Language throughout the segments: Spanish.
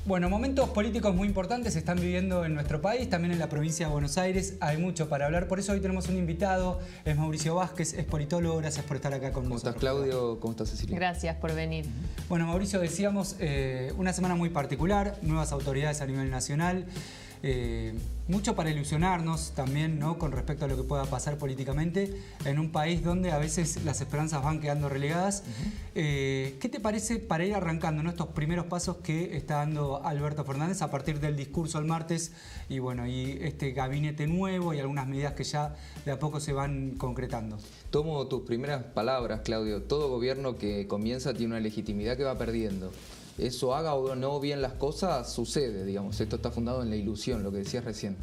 Bueno, momentos políticos muy importantes se están viviendo en nuestro país, también en la provincia de Buenos Aires. Hay mucho para hablar, por eso hoy tenemos un invitado, es Mauricio Vázquez, es politólogo. Gracias por estar acá con nosotros. ¿Cómo estás, Claudio? ¿Cómo estás, Cecilia? Gracias por venir. Bueno, Mauricio, decíamos, una semana muy particular, nuevas autoridades a nivel nacional. Mucho para ilusionarnos también, ¿no?, con respecto a lo que pueda pasar políticamente en un país donde a veces las esperanzas van quedando relegadas. ¿Qué te parece para ir arrancando, ¿no?, estos primeros pasos que está dando Alberto Fernández a partir del discurso el martes y bueno, y este gabinete nuevo y algunas medidas que ya de a poco se van concretando? Tomo tus primeras palabras, Claudio. Todo gobierno que comienza tiene una legitimidad que va perdiendo. Eso haga o no bien las cosas, sucede, digamos. Esto está fundado en la ilusión, lo que decías recién.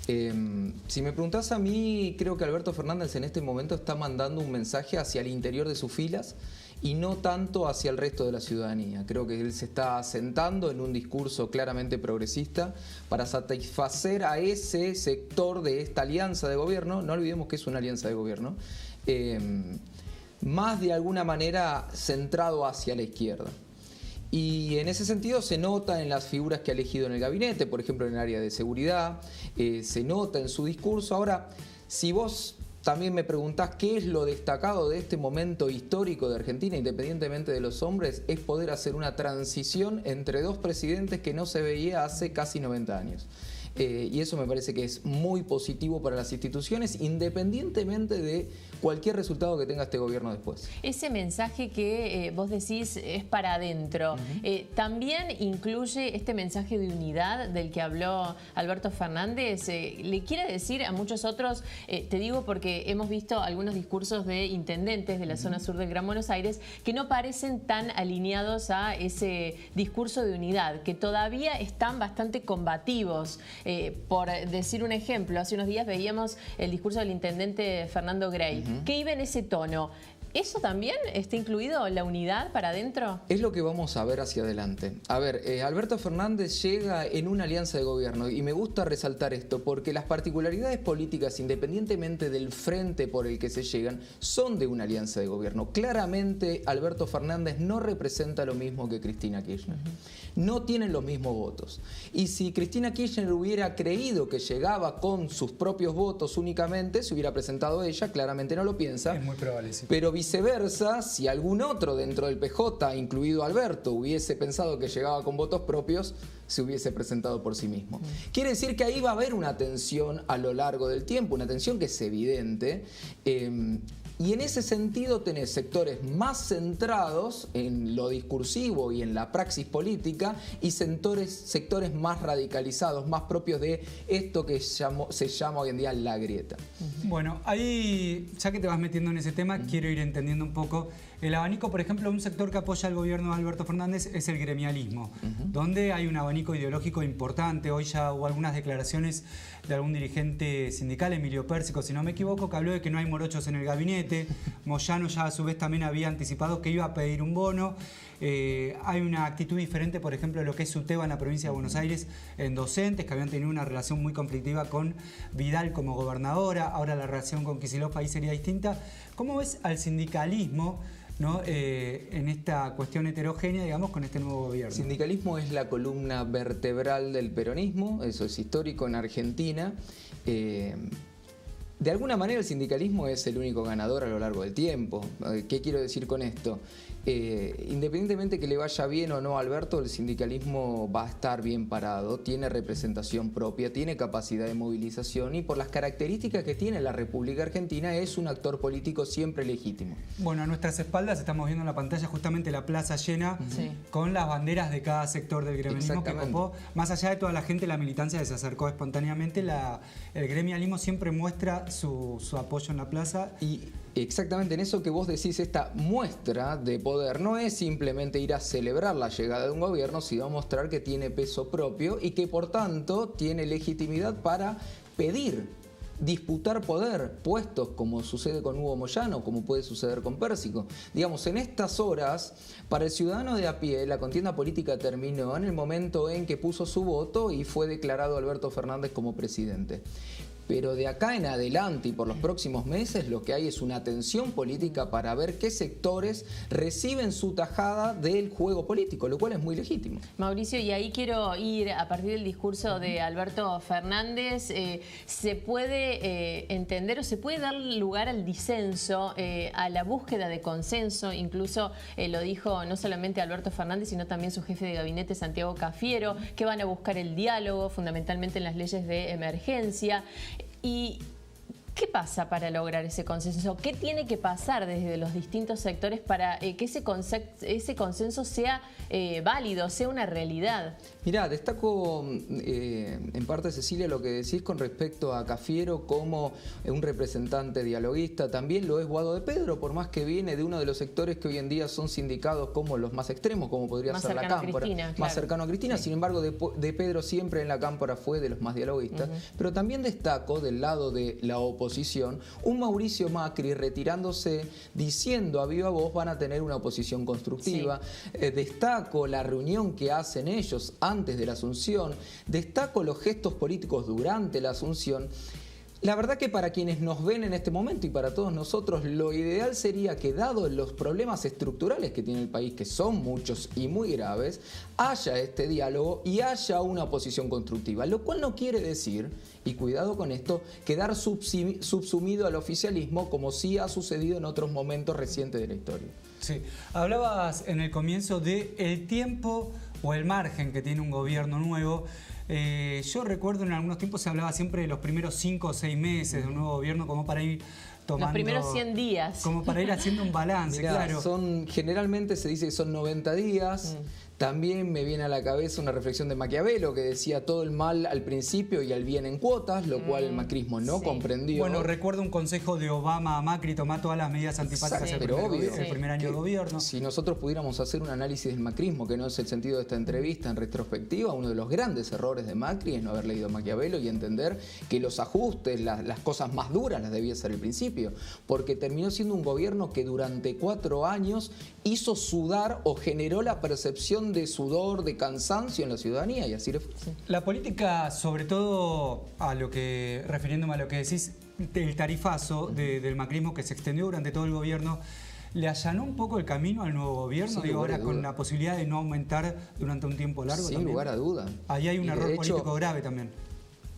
Si me preguntás a mí, creo que Alberto Fernández en este momento está mandando un mensaje hacia el interior de sus filas y no tanto hacia el resto de la ciudadanía. Creo que él se está asentando en un discurso claramente progresista para satisfacer a ese sector de esta alianza de gobierno. No olvidemos que es una alianza de gobierno. Más de alguna manera centrado hacia la izquierda. Y en ese sentido se nota en las figuras que ha elegido en el gabinete, por ejemplo en el área de seguridad, se nota en su discurso. Ahora, si vos también me preguntás qué es lo destacado de este momento histórico de Argentina, independientemente de los hombres, es poder hacer una transición entre dos presidentes que no se veía hace casi 90 años. Y eso me parece que es muy positivo para las instituciones, independientemente de cualquier resultado que tenga este gobierno después. Ese mensaje que vos decís es para adentro, ¿también incluye este mensaje de unidad del que habló Alberto Fernández? ¿Le quiere decir a muchos otros, te digo porque hemos visto algunos discursos de intendentes de la zona sur del Gran Buenos Aires que no parecen tan alineados a ese discurso de unidad, que todavía están bastante combativos? Por decir un ejemplo, hace unos días veíamos el discurso del intendente Fernando Grey, que iba en ese tono. ¿Eso también está incluido, la unidad para adentro? Es lo que vamos a ver hacia adelante. A ver, Alberto Fernández llega en una alianza de gobierno y me gusta resaltar esto porque las particularidades políticas, independientemente del frente por el que se llegan, son de una alianza de gobierno. Claramente Alberto Fernández no representa lo mismo que Cristina Kirchner. No tienen los mismos votos. Y si Cristina Kirchner hubiera creído que llegaba con sus propios votos únicamente, se hubiera presentado ella, claramente no lo piensa. Es muy probable, sí. Pero viceversa, si algún otro dentro del PJ, incluido Alberto, hubiese pensado que llegaba con votos propios, se hubiese presentado por sí mismo. Quiere decir que ahí va a haber una tensión a lo largo del tiempo, una tensión que es evidente. Y en ese sentido tenés sectores más centrados en lo discursivo y en la praxis política y sectores más radicalizados, más propios de esto que se llama hoy en día la grieta. Bueno, ahí, ya que te vas metiendo en ese tema, quiero ir entendiendo un poco el abanico. Por ejemplo, un sector que apoya al gobierno de Alberto Fernández es el gremialismo, donde hay un abanico ideológico importante. Hoy ya hubo algunas declaraciones de algún dirigente sindical, Emilio Pérsico, si no me equivoco, que habló de que no hay morochos en el gabinete. Moyano ya a su vez también había anticipado que iba a pedir un bono. Hay una actitud diferente, por ejemplo, de lo que es SUTEBA en la provincia de Buenos Aires, en docentes que habían tenido una relación muy conflictiva con Vidal como gobernadora. Ahora la relación con Kicillof ahí sería distinta. ¿Cómo ves al sindicalismo, ¿no?, en esta cuestión heterogénea, digamos, con este nuevo gobierno? El sindicalismo es la columna vertebral del peronismo, eso es histórico en Argentina. De alguna manera el sindicalismo es el único ganador a lo largo del tiempo. ¿Qué quiero decir con esto? Independientemente que le vaya bien o no a Alberto, el sindicalismo va a estar bien parado, tiene representación propia, tiene capacidad de movilización y por las características que tiene la República Argentina es un actor político siempre legítimo. Bueno, a nuestras espaldas estamos viendo en la pantalla justamente la plaza llena con las banderas de cada sector del gremialismo que copó. Más allá de toda la gente, la militancia que se acercó espontáneamente, el gremialismo siempre muestra su apoyo en la plaza. Y exactamente en eso que vos decís, esta muestra de poder no es simplemente ir a celebrar la llegada de un gobierno, sino a mostrar que tiene peso propio y que por tanto tiene legitimidad para pedir, disputar poder, puestos, como sucede con Hugo Moyano, como puede suceder con Pérsico. Digamos, en estas horas, para el ciudadano de a pie, la contienda política terminó en el momento en que puso su voto y fue declarado Alberto Fernández como presidente. pero de acá en adelante y por los próximos meses lo que hay es una tensión política para ver qué sectores reciben su tajada del juego político, lo cual es muy legítimo. Mauricio, y ahí quiero ir a partir del discurso de Alberto Fernández. ¿Se puede entender o se puede dar lugar al disenso, a la búsqueda de consenso? Incluso lo dijo no solamente Alberto Fernández, sino también su jefe de gabinete, Santiago Cafiero, que van a buscar el diálogo, fundamentalmente en las leyes de emergencia. ¿Y qué pasa para lograr ese consenso? ¿Qué tiene que pasar desde los distintos sectores para que ese consenso sea válido, sea una realidad? Mirá, destaco en parte, Cecilia, lo que decís con respecto a Cafiero como un representante dialoguista. También lo es Guado de Pedro, por más que viene de uno de los sectores que hoy en día son sindicados como los más extremos, como podría ser la Cámpora. Más cercano a Cristina. Sí. Sin embargo, de Pedro siempre en la Cámpora fue de los más dialoguistas. Pero también destaco del lado de la oposición un Mauricio Macri retirándose, diciendo a viva voz van a tener una oposición constructiva. Sí. Destaco la reunión que hacen ellos antes de la Asunción, destaco los gestos políticos durante la Asunción. La verdad que para quienes nos ven en este momento y para todos nosotros, lo ideal sería que, dado los problemas estructurales que tiene el país, que son muchos y muy graves, haya este diálogo y haya una oposición constructiva. Lo cual no quiere decir, y cuidado con esto, quedar subsumido al oficialismo como sí ha sucedido en otros momentos recientes de la historia. Sí, hablabas en el comienzo de el tiempo o el margen que tiene un gobierno nuevo. Yo recuerdo en algunos tiempos se hablaba siempre de los primeros 5 o 6 meses de un nuevo gobierno como para ir tomando... Los primeros 100 días. Como para ir haciendo un balance, Mirá, claro. Generalmente se dice que son 90 días. También me viene a la cabeza una reflexión de Maquiavelo que decía todo el mal al principio y el bien en cuotas, lo cual el macrismo no comprendió. Bueno, recuerdo un consejo de Obama a Macri, tomar todas las medidas antipáticas el primer año de gobierno. Si nosotros pudiéramos hacer un análisis del macrismo, que no es el sentido de esta entrevista en retrospectiva, uno de los grandes errores de Macri es no haber leído Maquiavelo y entender que los ajustes, las cosas más duras las debía hacer al principio, porque terminó siendo un gobierno que durante 4 años hizo sudar o generó la percepción de sudor, de cansancio en la ciudadanía, y así le fue. La política, sobre todo refiriéndome a lo que decís, el tarifazo del macrismo que se extendió durante todo el gobierno, ¿le allanó un poco el camino al nuevo gobierno? Digo, ahora con la posibilidad de no aumentar durante un tiempo largo. Sin también. lugar a duda. Ahí hay un error político grave también.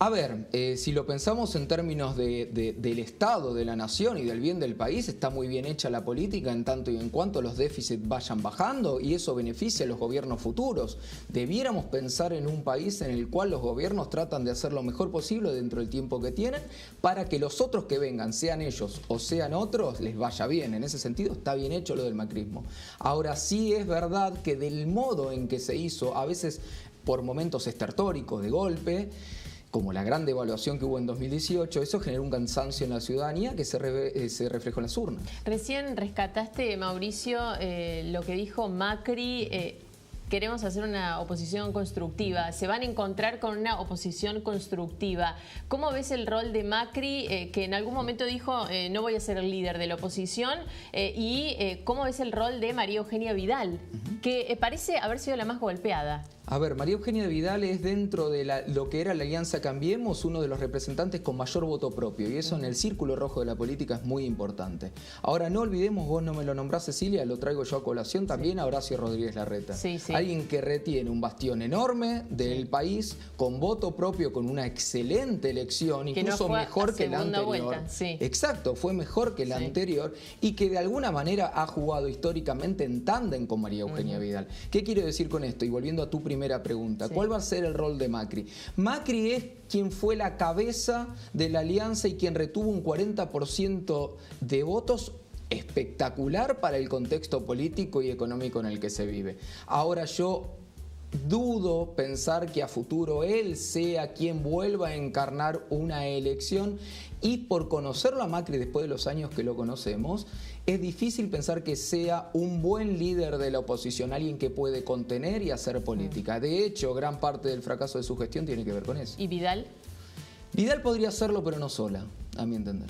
A ver, si lo pensamos en términos del Estado, de la nación y del bien del país, está muy bien hecha la política en tanto y en cuanto los déficits vayan bajando y eso beneficia a los gobiernos futuros. Debiéramos pensar en un país en el cual los gobiernos tratan de hacer lo mejor posible dentro del tiempo que tienen para que los otros que vengan, sean ellos o sean otros, les vaya bien. En ese sentido está bien hecho lo del macrismo. Ahora sí es verdad que del modo en que se hizo, a veces por momentos estertóricos de golpe, como la gran devaluación que hubo en 2018, eso generó un cansancio en la ciudadanía que se reflejó en las urnas. Recién rescataste, Mauricio, lo que dijo Macri. Queremos hacer una oposición constructiva. Se van a encontrar con una oposición constructiva. ¿Cómo ves el rol de Macri, que en algún momento dijo no voy a ser el líder de la oposición? Y cómo ves el rol de María Eugenia Vidal, que parece haber sido la más golpeada? A ver, María Eugenia Vidal es dentro de lo que era la Alianza Cambiemos uno de los representantes con mayor voto propio y eso en el círculo rojo de la política es muy importante. Ahora no olvidemos, vos no me lo nombrás, Cecilia, lo traigo yo a colación también a Horacio Rodríguez Larreta. Alguien que retiene un bastión enorme del país con voto propio, con una excelente elección, incluso mejor que la anterior. Exacto, fue mejor que la anterior y que de alguna manera ha jugado históricamente en tándem con María Eugenia Vidal. ¿Qué quiero decir con esto? Y volviendo a tu primera pregunta, ¿cuál va a ser el rol de Macri? Macri es quien fue la cabeza de la alianza y quien retuvo un 40% de votos espectacular para el contexto político y económico en el que se vive. Ahora yo dudo pensar que a futuro él sea quien vuelva a encarnar una elección y por conocerlo a Macri después de los años que lo conocemos, es difícil pensar que sea un buen líder de la oposición, alguien que puede contener y hacer política. De hecho, gran parte del fracaso de su gestión tiene que ver con eso. ¿Y Vidal? Vidal podría hacerlo, pero no sola, a mi entender.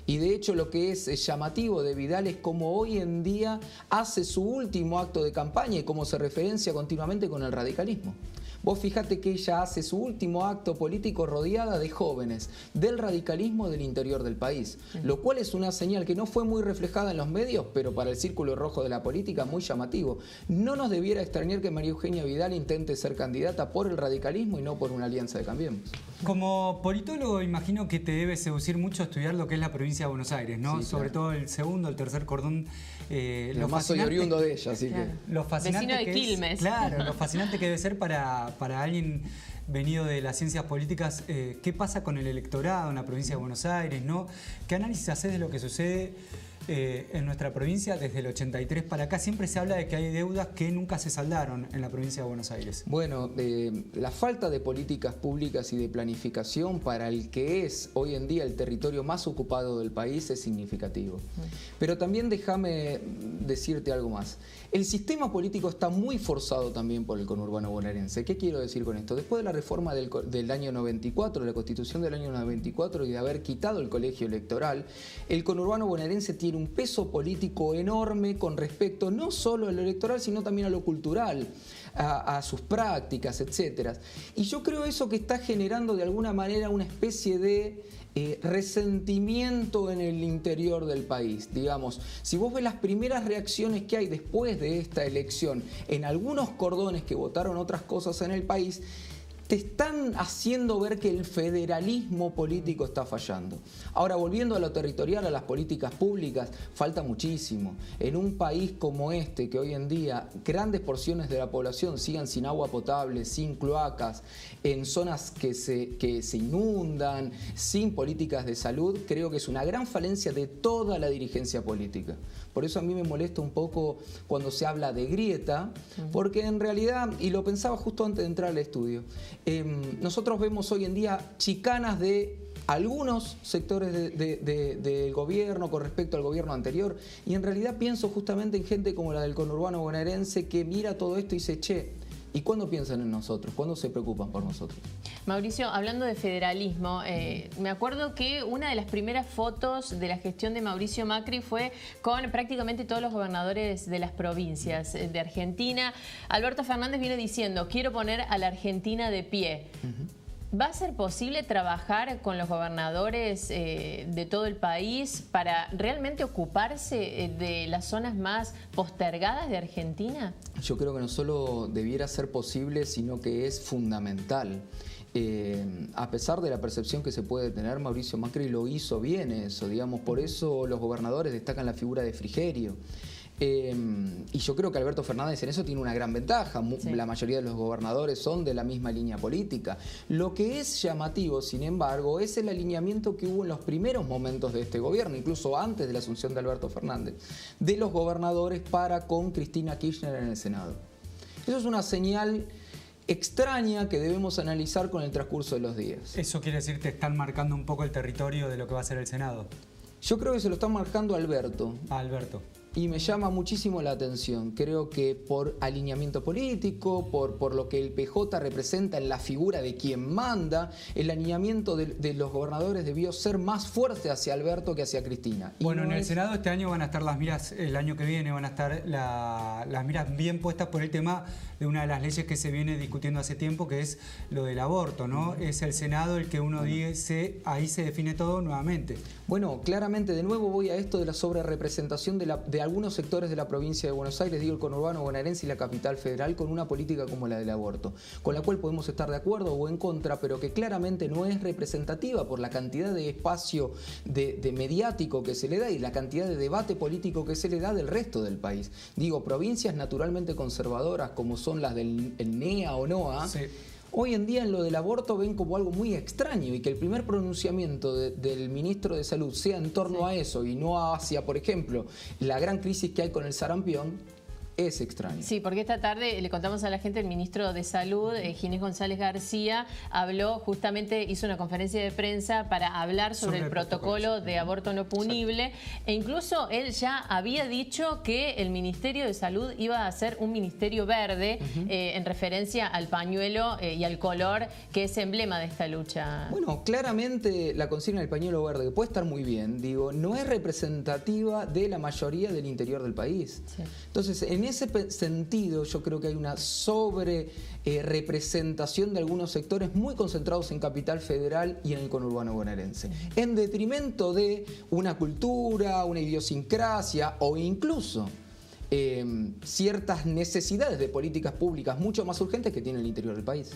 Y de hecho lo que es llamativo de Vidal es cómo hoy en día hace su último acto de campaña y cómo se referencia continuamente con el radicalismo. Vos fíjate que ella hace su último acto político rodeada de jóvenes del radicalismo del interior del país, lo cual es una señal que no fue muy reflejada en los medios, pero para el círculo rojo de la política muy llamativo. No nos debiera extrañar que María Eugenia Vidal intente ser candidata por el radicalismo y no por una alianza de Cambiemos. Como politólogo, imagino que te debe seducir mucho estudiar lo que es la provincia de Buenos Aires, ¿no? Sí, sobre claro. todo el segundo, el tercer cordón. Lo más soy oriundo de ella, así Claro. que... Lo fascinante Vecino de que es- Quilmes. claro, lo fascinante que debe ser para alguien venido de las ciencias políticas, qué pasa con el electorado en la provincia de Buenos Aires, ¿no? ¿Qué análisis haces de lo que sucede en nuestra provincia desde el 83 para acá? Siempre se habla de que hay deudas que nunca se saldaron en la provincia de Buenos Aires. Bueno, la falta de políticas públicas y de planificación para el que es hoy en día el territorio más ocupado del país es significativo. Pero también déjame decirte algo más. El sistema político está muy forzado también por el conurbano bonaerense. ¿Qué quiero decir con esto? Después de la reforma del año 94, de la Constitución del año 94 y de haber quitado el colegio electoral, el conurbano bonaerense tiene un peso político enorme con respecto no solo a lo electoral, sino también a lo cultural, a sus prácticas, etcétera. Y yo creo eso que está generando de alguna manera una especie de resentimiento en el interior del país. Digamos, si vos ves las primeras reacciones que hay después de esta elección en algunos cordones que votaron otras cosas en el país, te están haciendo ver que el federalismo político está fallando. Ahora, volviendo a lo territorial, a las políticas públicas, falta muchísimo. En un país como este, que hoy en día grandes porciones de la población sigan sin agua potable, sin cloacas, en zonas que se inundan, sin políticas de salud, creo que es una gran falencia de toda la dirigencia política. Por eso a mí me molesta un poco cuando se habla de grieta, porque en realidad, y lo pensaba justo antes de entrar al estudio, nosotros vemos hoy en día chicanas de algunos sectores del gobierno con respecto al gobierno anterior, y en realidad pienso justamente en gente como la del conurbano bonaerense que mira todo esto y dice, che, ¿y cuándo piensan en nosotros? ¿Cuándo se preocupan por nosotros? Mauricio, hablando de federalismo, me acuerdo que una de las primeras fotos de la gestión de Mauricio Macri fue con prácticamente todos los gobernadores de las provincias de Argentina. Alberto Fernández viene diciendo, quiero poner a la Argentina de pie. ¿Va a ser posible trabajar con los gobernadores de todo el país para realmente ocuparse de las zonas más postergadas de Argentina? Yo creo que no solo debiera ser posible, sino que es fundamental. A pesar de la percepción que se puede tener, Mauricio Macri lo hizo bien eso, digamos, por eso los gobernadores destacan la figura de Frigerio. Y yo creo que Alberto Fernández en eso tiene una gran ventaja. Sí. La mayoría de los gobernadores son de la misma línea política. Lo que es llamativo, sin embargo, es el alineamiento que hubo en los primeros momentos de este gobierno, incluso antes de la asunción de Alberto Fernández, de los gobernadores para con Cristina Kirchner en el Senado. Eso es una señal extraña que debemos analizar con el transcurso de los días. ¿Eso quiere decir que están marcando un poco el territorio de lo que va a ser el Senado? Yo creo que se lo está marcando Alberto. Alberto. Y me llama muchísimo la atención. Creo que por alineamiento político, por lo que el PJ representa en la figura de quien manda, el alineamiento de los gobernadores debió ser más fuerte hacia Alberto que hacia Cristina. Bueno, en el Senado este año van a estar las miras, el año que viene van a estar las miras bien puestas por el tema de una de las leyes que se viene discutiendo hace tiempo, que es lo del aborto, ¿no? Es el Senado el que uno dice, ahí se define todo nuevamente. Bueno, claramente, de nuevo voy a esto de la sobrerepresentación de algunos sectores de la provincia de Buenos Aires, digo el conurbano bonaerense y la capital federal, con una política como la del aborto, con la cual podemos estar de acuerdo o en contra, pero que claramente no es representativa por la cantidad de espacio de mediático que se le da y la cantidad de debate político que se le da del resto del país. Digo, provincias naturalmente conservadoras como son las del NEA o NOA, sí. Hoy en día en lo del aborto ven como algo muy extraño y que el primer pronunciamiento del ministro de Salud sea en torno a eso y no hacia, por ejemplo, la gran crisis que hay con el sarampión, es extraño. Sí, porque esta tarde le contamos a la gente, el ministro de Salud, Ginés González García, habló justamente, hizo una conferencia de prensa para hablar sobre el protocolo de aborto no punible. Exacto. E incluso él ya había dicho que el Ministerio de Salud iba a ser un ministerio verde, en referencia al pañuelo y al color que es emblema de esta lucha. Bueno, claramente la consigna del pañuelo verde, que puede estar muy bien, digo, no es representativa de la mayoría del interior del país. Sí. Entonces, en ese sentido yo creo que hay una sobre representación de algunos sectores muy concentrados en Capital Federal y en el conurbano bonaerense, en detrimento de una cultura, una idiosincrasia o incluso ciertas necesidades de políticas públicas mucho más urgentes que tiene el interior del país.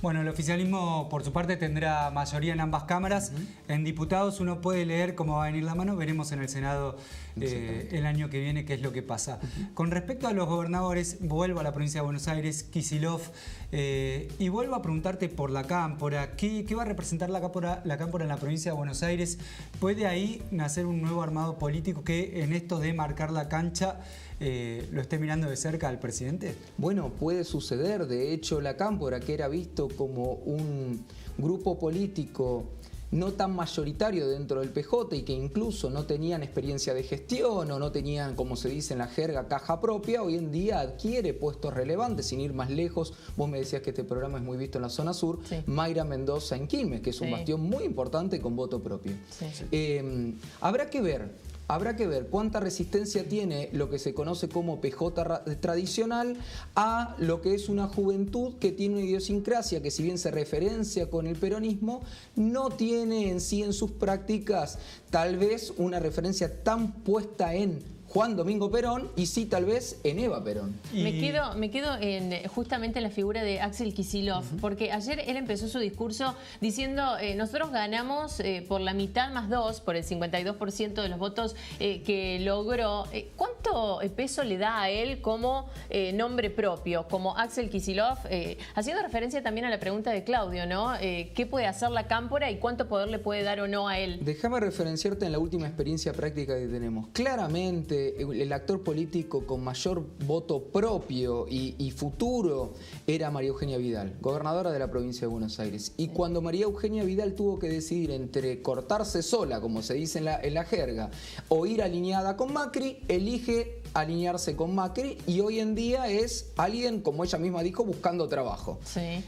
Bueno, el oficialismo por su parte tendrá mayoría en ambas cámaras. En diputados uno puede leer cómo va a venir la mano, veremos en el Senado el año que viene qué es lo que pasa. Con respecto a los gobernadores, vuelvo a la provincia de Buenos Aires, Kicillof, y vuelvo a preguntarte por la Cámpora. ¿Qué va a representar la Cámpora en la provincia de Buenos Aires? ¿Puede ahí nacer un nuevo armado político que en esto de marcar la cancha lo esté mirando de cerca al presidente? Bueno, puede suceder. De hecho, la Cámpora, que era visto como un grupo político no tan mayoritario dentro del PJ y que incluso no tenían experiencia de gestión o no tenían, como se dice en la jerga, caja propia, hoy en día adquiere puestos relevantes, sin ir más lejos. Vos me decías que este programa es muy visto en la zona sur. Sí. Mayra Mendoza en Quilmes, que es un bastión muy importante con voto propio. Sí. Habrá que ver cuánta resistencia tiene lo que se conoce como PJ tradicional a lo que es una juventud que tiene una idiosincrasia que, si bien se referencia con el peronismo, no tiene en sí en sus prácticas tal vez una referencia tan puesta en Juan Domingo Perón y sí tal vez en Eva Perón. Me quedo justamente en la figura de Axel Kicillof, porque ayer él empezó su discurso diciendo nosotros ganamos por la mitad más 2, por el 52% de los votos que logró. ¿Cuánto peso le da a él como nombre propio, como Axel Kicillof? Haciendo referencia también a la pregunta de Claudio, ¿no? ¿Qué puede hacer la Cámpora y cuánto poder le puede dar o no a él? Déjame referenciarte en la última experiencia práctica que tenemos. Claramente, el actor político con mayor voto propio y futuro era María Eugenia Vidal, gobernadora de la provincia de Buenos Aires. Y cuando María Eugenia Vidal tuvo que decidir entre cortarse sola, como se dice en la jerga, o ir alineada con Macri, elige alinearse con Macri y hoy en día es alguien, como ella misma dijo, buscando trabajo. Sí.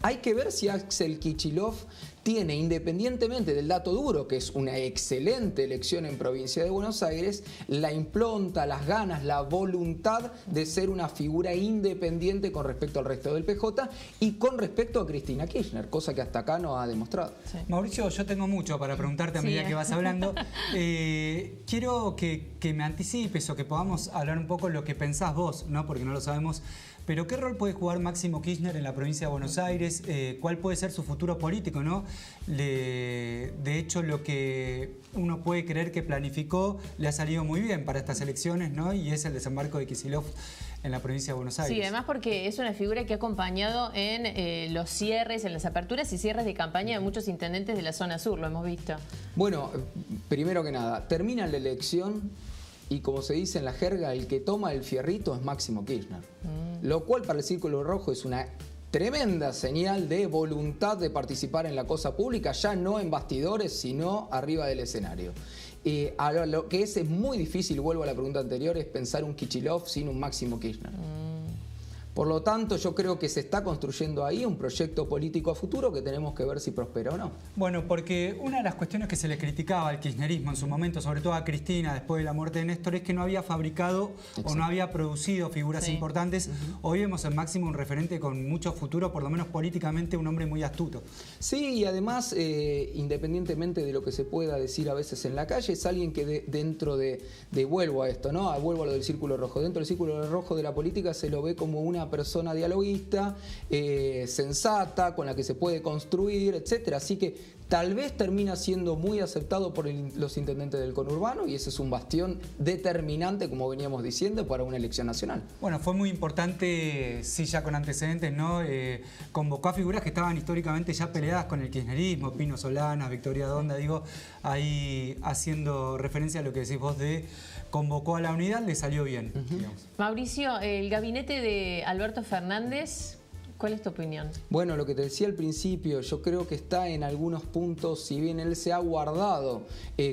Hay que ver si Axel Kicillof tiene, independientemente del dato duro, que es una excelente elección en provincia de Buenos Aires, la impronta, las ganas, la voluntad de ser una figura independiente con respecto al resto del PJ y con respecto a Cristina Kirchner, cosa que hasta acá no ha demostrado. Sí. Mauricio, yo tengo mucho para preguntarte a medida que vas hablando. Quiero que me anticipes o que podamos hablar un poco lo que pensás vos, ¿no? Porque no lo sabemos. Pero ¿qué rol puede jugar Máximo Kirchner en la provincia de Buenos Aires? ¿Cuál puede ser su futuro político, ¿no? De hecho, lo que uno puede creer que planificó le ha salido muy bien para estas elecciones, ¿no? Y es el desembarco de Kicillof en la provincia de Buenos Aires. Sí, además porque es una figura que ha acompañado en los cierres, en las aperturas y cierres de campaña de muchos intendentes de la zona sur, lo hemos visto. Bueno, primero que nada, termina la elección y, como se dice en la jerga, el que toma el fierrito es Máximo Kirchner. Lo cual para el Círculo Rojo es una tremenda señal de voluntad de participar en la cosa pública, ya no en bastidores, sino arriba del escenario. A lo que es muy difícil, vuelvo a la pregunta anterior, es pensar un Kicillof sin un Máximo Kirchner. Por lo tanto, yo creo que se está construyendo ahí un proyecto político a futuro que tenemos que ver si prospera o no. Bueno, porque una de las cuestiones que se le criticaba al kirchnerismo en su momento, sobre todo a Cristina después de la muerte de Néstor, es que no había fabricado o no había producido figuras importantes. Hoy vemos en Máximo un referente con mucho futuro, por lo menos políticamente un hombre muy astuto. Sí, y además, independientemente de lo que se pueda decir a veces en la calle, es alguien que dentro de vuelvo a esto, ¿no? Vuelvo a lo del Círculo Rojo. Dentro del Círculo Rojo de la política se lo ve como una persona dialoguista, sensata, con la que se puede construir, etcétera. Así que tal vez termina siendo muy aceptado por los intendentes del conurbano y ese es un bastión determinante, como veníamos diciendo, para una elección nacional. Bueno, fue muy importante, sí, ya con antecedentes, ¿no? Convocó a figuras que estaban históricamente ya peleadas con el kirchnerismo, Pino Solanas, Victoria Donda, digo, ahí haciendo referencia a lo que decís vos de convocó a la unidad, le salió bien. Mauricio, el gabinete de Alberto Fernández ¿Cuál es tu opinión? Bueno, lo que te decía al principio, yo creo que está en algunos puntos, si bien él se ha guardado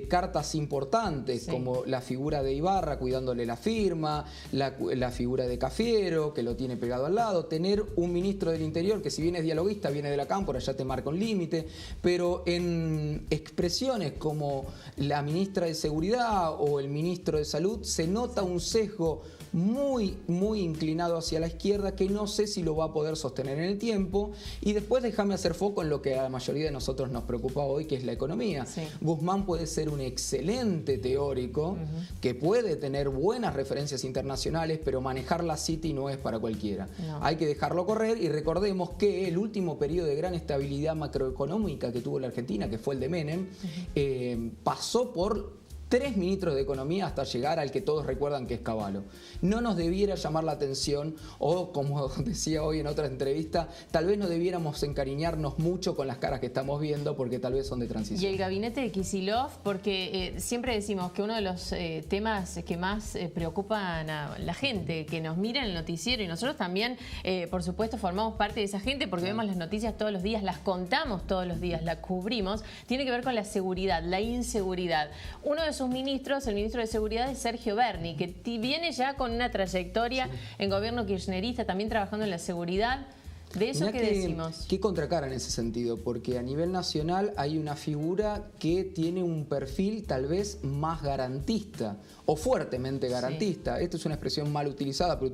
cartas importantes, sí, como la figura de Ibarra cuidándole la firma, la figura de Cafiero, que lo tiene pegado al lado, tener un ministro del Interior que si bien es dialoguista, viene de la cámpora, ya te marca un límite, pero en expresiones como la ministra de Seguridad o el ministro de Salud se nota un sesgo muy inclinado hacia la izquierda que no sé si lo va a poder sostener en el tiempo. Y después déjame hacer foco en lo que a la mayoría de nosotros nos preocupa hoy, que es la economía. Sí. Guzmán puede ser un excelente teórico que puede tener buenas referencias internacionales, pero manejar la City no es para cualquiera. No. Hay que dejarlo correr y recordemos que el último periodo de gran estabilidad macroeconómica que tuvo la Argentina, que fue el de Menem, pasó por 3 ministros de Economía hasta llegar al que todos recuerdan que es Cavallo. No nos debiera llamar la atención, o como decía hoy en otra entrevista, tal vez no debiéramos encariñarnos mucho con las caras que estamos viendo porque tal vez son de transición. Y el gabinete de Kicillof, porque siempre decimos que uno de los temas que más preocupan a la gente, que nos mira en el noticiero, y nosotros también, por supuesto, formamos parte de esa gente porque vemos las noticias todos los días, las contamos todos los días, las cubrimos, tiene que ver con la seguridad, la inseguridad. Uno de sus ministros, el ministro de Seguridad, es Sergio Berni, que viene ya con una trayectoria en gobierno kirchnerista, también trabajando en la seguridad. ¿De eso qué decimos? Qué contracara en ese sentido, porque a nivel nacional hay una figura que tiene un perfil tal vez más garantista o fuertemente garantista. Sí. Esta es una expresión mal utilizada, pero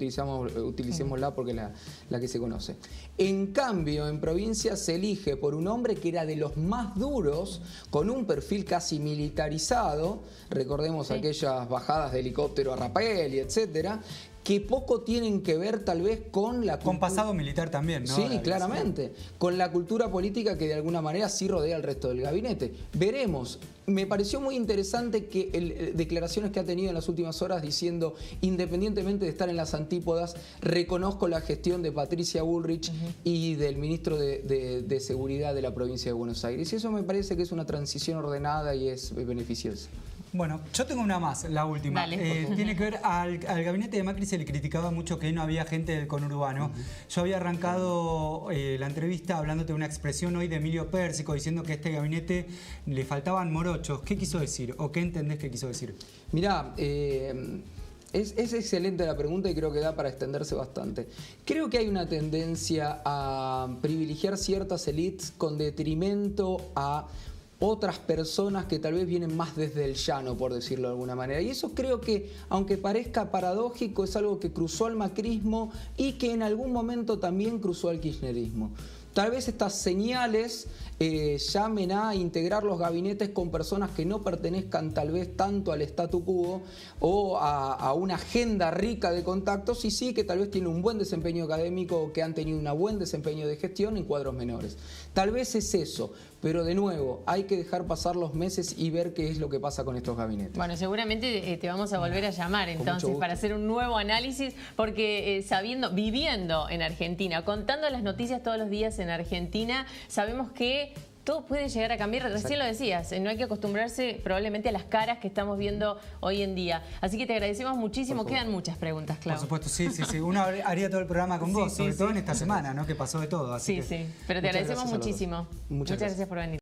utilicémosla porque la que se conoce. En cambio, en provincia se elige por un hombre que era de los más duros, con un perfil casi militarizado, recordemos aquellas bajadas de helicóptero a Rapel y etcétera, que poco tienen que ver tal vez con la cultura. Con pasado militar también, ¿no? Sí, claramente. Con la cultura política que de alguna manera sí rodea al resto del gabinete. Veremos. Me pareció muy interesante que declaraciones que ha tenido en las últimas horas diciendo, independientemente de estar en las antípodas, reconozco la gestión de Patricia Bullrich y del ministro de Seguridad de la provincia de Buenos Aires. Y eso me parece que es una transición ordenada y es beneficiosa. Bueno, yo tengo una más, la última. Tiene que ver al gabinete de Macri. Se le criticaba mucho que no había gente del conurbano. Yo había arrancado la entrevista hablándote de una expresión hoy de Emilio Pérsico diciendo que a este gabinete le faltaban morochos. ¿Qué quiso decir o qué entendés que quiso decir? Mirá, es excelente la pregunta y creo que da para extenderse bastante. Creo que hay una tendencia a privilegiar ciertas élites con detrimento a otras personas que tal vez vienen más desde el llano, por decirlo de alguna manera. Y eso creo que, aunque parezca paradójico, es algo que cruzó al macrismo y que en algún momento también cruzó al kirchnerismo. Tal vez estas señales llamen a integrar los gabinetes con personas que no pertenezcan tal vez tanto al statu quo o a una agenda rica de contactos, y sí que tal vez tienen un buen desempeño académico o que han tenido un buen desempeño de gestión en cuadros menores. Tal vez es eso, pero de nuevo, hay que dejar pasar los meses y ver qué es lo que pasa con estos gabinetes. Bueno, seguramente te vamos a volver a llamar entonces para hacer un nuevo análisis, porque viviendo en Argentina, contando las noticias todos los días en Argentina, sabemos que todo puede llegar a cambiar. Recién lo decías, no hay que acostumbrarse probablemente a las caras que estamos viendo hoy en día. Así que te agradecemos muchísimo. Quedan muchas preguntas, Clau. Por supuesto, sí. Uno haría todo el programa con vos, sobre todo en esta semana, ¿no? Que pasó de todo. Así pero te agradecemos muchísimo. Muchas gracias por venir.